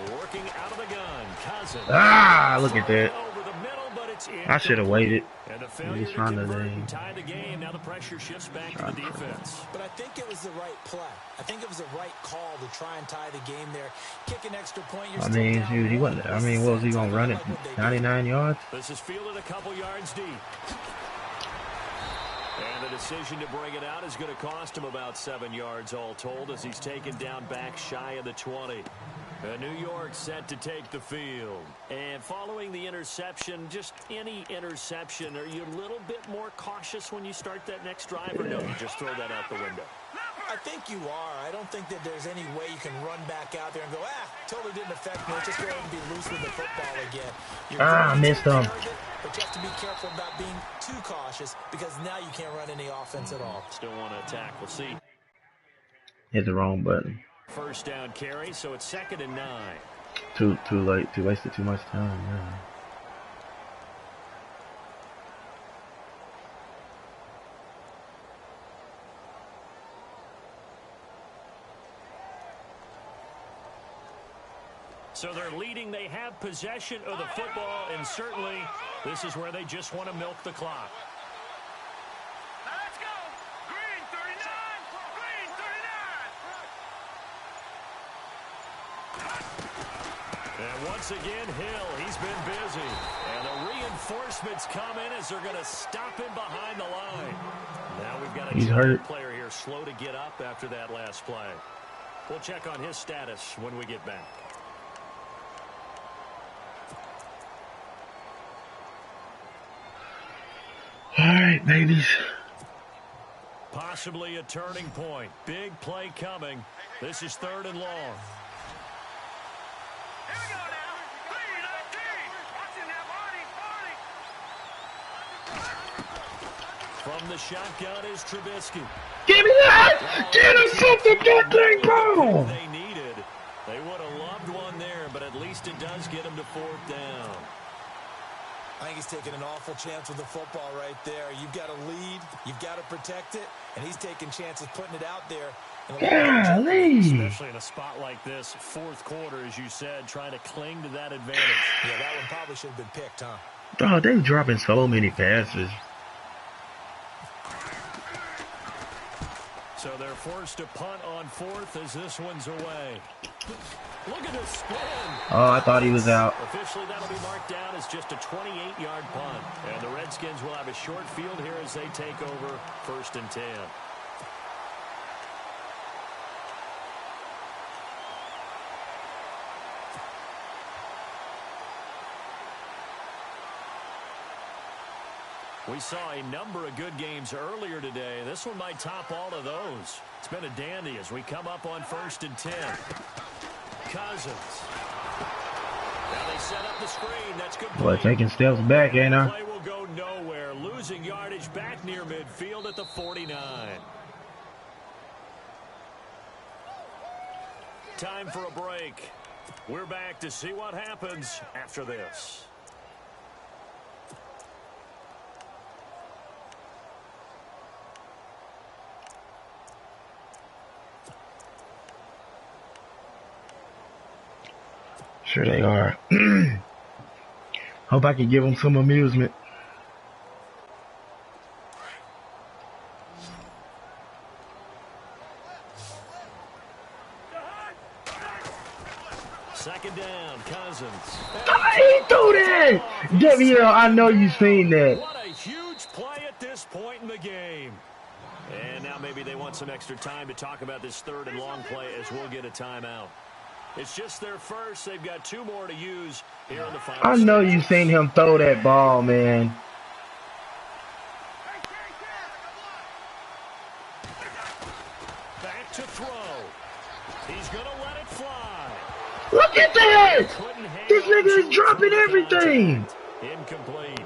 Speaker 5: Working out of the gun, Cousins.
Speaker 8: Ah, look at that. I should have waited.
Speaker 5: And a failure to convert and tie the game. Now the pressure shifts back to the defense.
Speaker 6: But I think it was the right play. I think it was the right call to try and tie the game there. Kick an extra point.
Speaker 8: I mean, dude, he wasn't. I mean, what was he gonna run it? 99 yards?
Speaker 5: This is fielded a couple yards deep. And the decision to bring it out is going to cost him about 7 yards all told as he's taken down back shy of the 20. New York set to take the field. And following the interception, just any interception, are you a little bit more cautious when you start that next drive, or no, you just throw that out the window?
Speaker 6: I think you are. I don't think that there's any way you can run back out there and go, totally didn't affect me. Let's just go ahead and be loose with the football again.
Speaker 8: I missed him.
Speaker 6: But you have to be careful about being too cautious because now you can't run any offense at all.
Speaker 5: Still want to attack. We'll see.
Speaker 8: Hit the wrong button.
Speaker 5: First down carry, so it's 2nd and 9.
Speaker 8: Too late. Too wasted too much time. Yeah.
Speaker 5: So they're leading. They have possession of the football, and certainly this is where they just want to milk the clock.
Speaker 1: Let's go. Green 39. Green 39.
Speaker 5: And once again, Hill, he's been busy. And the reinforcements come in as they're going to stop him behind the line. Now we've got a player here slow to get up after that last play. We'll check on his status when we get back.
Speaker 8: All right, babies.
Speaker 5: Possibly a turning point. Big play coming. This is 3rd and long.
Speaker 1: Here we go now. 3-19.
Speaker 5: From the shotgun is Trubisky.
Speaker 8: Give me that! Get him something, that thing, bro!
Speaker 5: They needed. They would have loved one there, but at least it does get them to 4th down.
Speaker 6: I think he's taking an awful chance with the football right there. You've got to lead, you've got to protect it, and he's taking chances putting it out there.
Speaker 8: Golly.
Speaker 5: Especially in a spot like this, 4th quarter, as you said, trying to cling to that advantage.
Speaker 6: Yeah, that one probably should have been picked, huh?
Speaker 8: Oh, they dropping so many passes.
Speaker 5: So they're forced to punt on 4th as this one's away. Look at this spin.
Speaker 8: Oh, I thought he was out.
Speaker 5: Officially, that'll be marked down as just a 28-yard punt. And the Redskins will have a short field here as they take over 1st and 10. We saw a number of good games earlier today. This one might top all of those. It's been a dandy as we come up on 1st and 10. Cousins. Now they set up the screen. That's good.
Speaker 8: Boy, taking steps back, ain't I?
Speaker 5: Play will go nowhere. Losing yardage back near midfield at the 49. Time for a break. We're back to see what happens after this.
Speaker 8: Sure they are. Hope I can give them some amusement.
Speaker 5: Second down, Cousins.
Speaker 8: He threw that! WL, I know you seen that.
Speaker 5: What a huge play at this point in the game. And now maybe they want some extra time to talk about this 3rd and long play as we'll get a timeout. It's just their first. They've got 2 more to use here in the final.
Speaker 8: I know you seen him throw that ball, man.
Speaker 5: Back to throw. He's going to let it fly.
Speaker 8: Look at that! This nigga is dropping everything.
Speaker 5: Incomplete.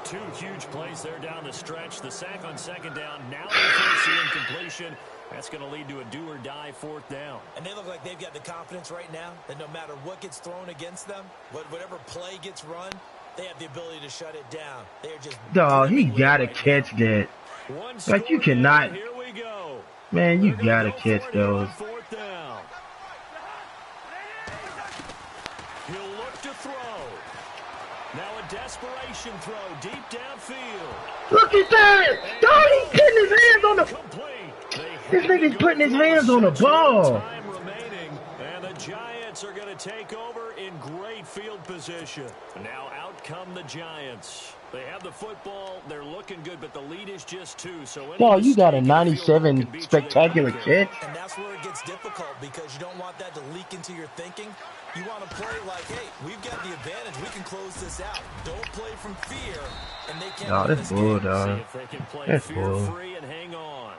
Speaker 5: 2 huge plays there down the stretch. The sack on 2nd down. Now they face the incompletion. That's going to lead to a do-or-die 4th down. And they look like they've got the confidence right now that no matter what gets thrown against them, whatever play gets run, they have the ability to shut it down. They're just...
Speaker 8: Dog, he got to catch that. Like, you cannot...
Speaker 5: Here we go.
Speaker 8: Man, you got to catch those.
Speaker 5: 4th down. He'll look to throw. Now a desperation throw deep downfield.
Speaker 8: Look at that! Dog, he's putting his hands on the... This nigga's putting his hands on the ball.
Speaker 5: Time remaining, and the Giants are going to take over in great field position. Now out come the Giants. They have the football. They're looking good, but the lead is just 2. So
Speaker 8: Dog, you got a 97 spectacular catch.
Speaker 6: And that's where it gets difficult because you don't want that to leak into your thinking. You want to play like, hey, we've got the advantage. We can close this out. Don't play from fear, and they can't.
Speaker 8: Dog, that's bull, dog.
Speaker 5: See if they can play
Speaker 8: That's bull.
Speaker 5: fear-free and hang on.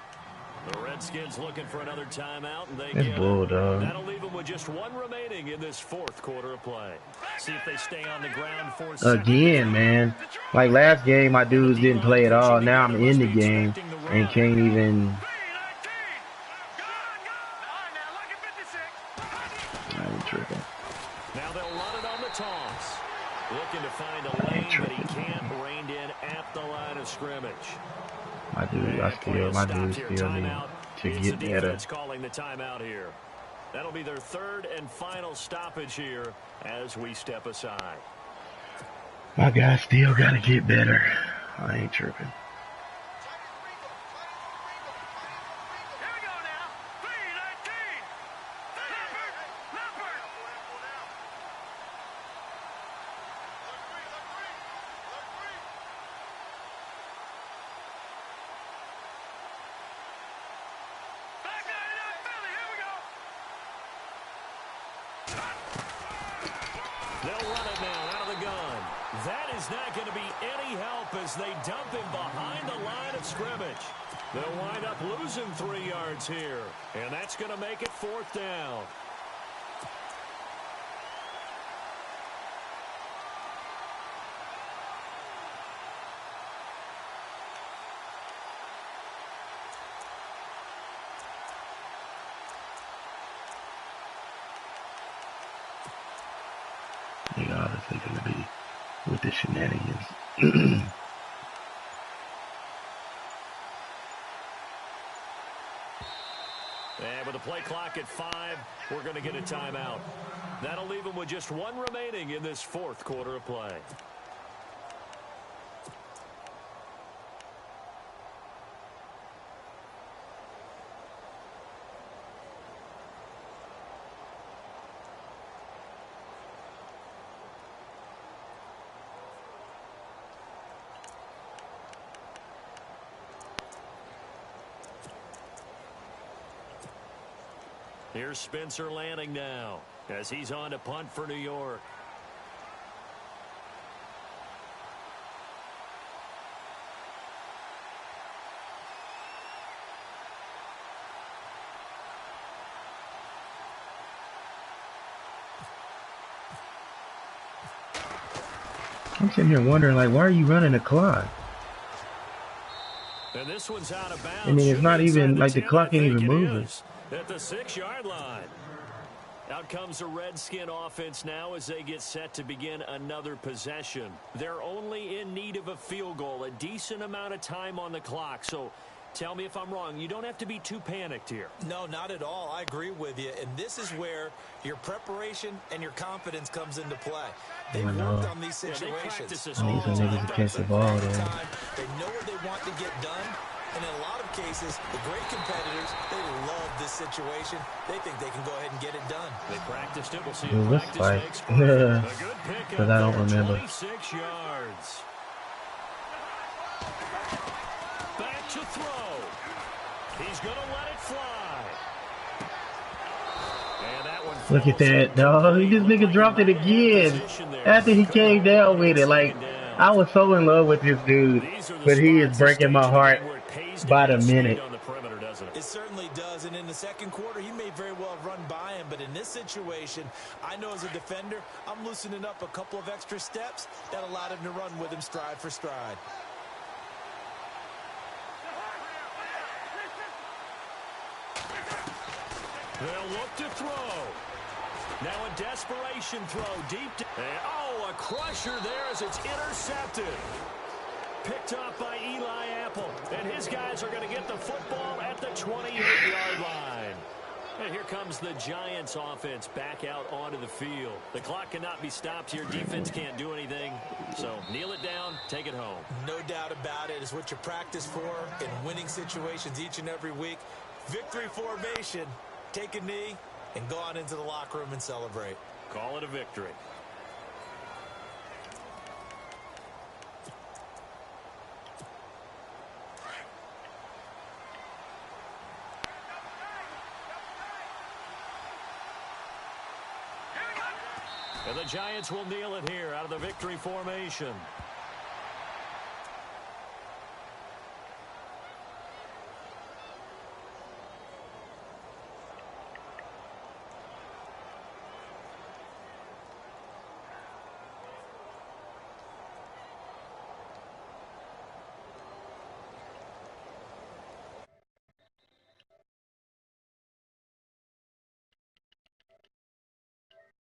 Speaker 5: The Redskins looking for another timeout, and they
Speaker 8: That's
Speaker 5: get
Speaker 8: bull,
Speaker 5: it.
Speaker 8: dog.
Speaker 5: That'll leave them with just 1 remaining in this 4th quarter of play. See if they stay on the ground for
Speaker 8: Again, man. Like last game, my dudes didn't play at all. Now I'm in the game and can't even... I ain't tripping.
Speaker 5: Now they'll run it on the toss. Looking to find a lane, but he can't rein in at the line of scrimmage.
Speaker 8: My dudes still need to get better.
Speaker 5: Calling the timeout here. That'll be their 3rd and final stoppage here as we step aside.
Speaker 8: My guys still got to get better. I ain't tripping.
Speaker 5: That is not going to be any help as they dump him behind the line of scrimmage. They'll wind up losing 3 yards here, and that's going to make it 4th down.
Speaker 8: They obviously going to be with the shenanigans.
Speaker 5: And with the play clock at 5, we're going to get a timeout. That'll leave them with just 1 remaining in this 4th quarter of play. Here's Spencer Lanning now as he's on to punt for New York.
Speaker 8: I'm sitting here wondering, like, why are you running the clock?
Speaker 5: And this one's out of bounds.
Speaker 8: I mean, it's not even, like, the clock ain't even moving.
Speaker 5: At the 6-yard line. Out comes the Redskin offense now as they get set to begin another possession. They're only in need of a field goal, a decent amount of time on the clock. So tell me if I'm wrong. You don't have to be too panicked here.
Speaker 6: No, not at all. I agree with you. And this is where your preparation and your confidence comes into play. They've worked on these situations.
Speaker 8: I need some niggas to catch the ball, though.
Speaker 6: They know what they want to get done. And in a lot of cases, the great competitors, they love this situation. They think they can go ahead and get it done.
Speaker 5: They practiced it. We'll see
Speaker 8: Well,
Speaker 5: if practice makes perfect.
Speaker 8: Because I don't remember.
Speaker 5: 26 yards. Back to throw. He's going to let it fly. And that one.
Speaker 8: Look at that, dog. This nigga dropped it again after he came down with it. Like, I was so in love with this dude, but he is breaking my heart by the minute.
Speaker 6: It certainly does, and in the second quarter, he may very well have run by him, but in this situation, I know as a defender, I'm loosening up a couple of extra steps that allowed him to run with him stride for stride.
Speaker 5: They'll look to throw. Now a desperation throw deep. Oh, a crusher there as it's intercepted. Picked off by Eli Apple. And his guys are going to get the football at the 28-yard line. And here comes the Giants offense back out onto the field. The clock cannot be stopped here. Defense can't do anything. So kneel it down, take it home.
Speaker 6: No doubt about it. It's what you practice for in winning situations each and every week. Victory formation. Take a knee and go on into the locker room and celebrate.
Speaker 5: Call it a victory. And the Giants will kneel it here out of the victory formation.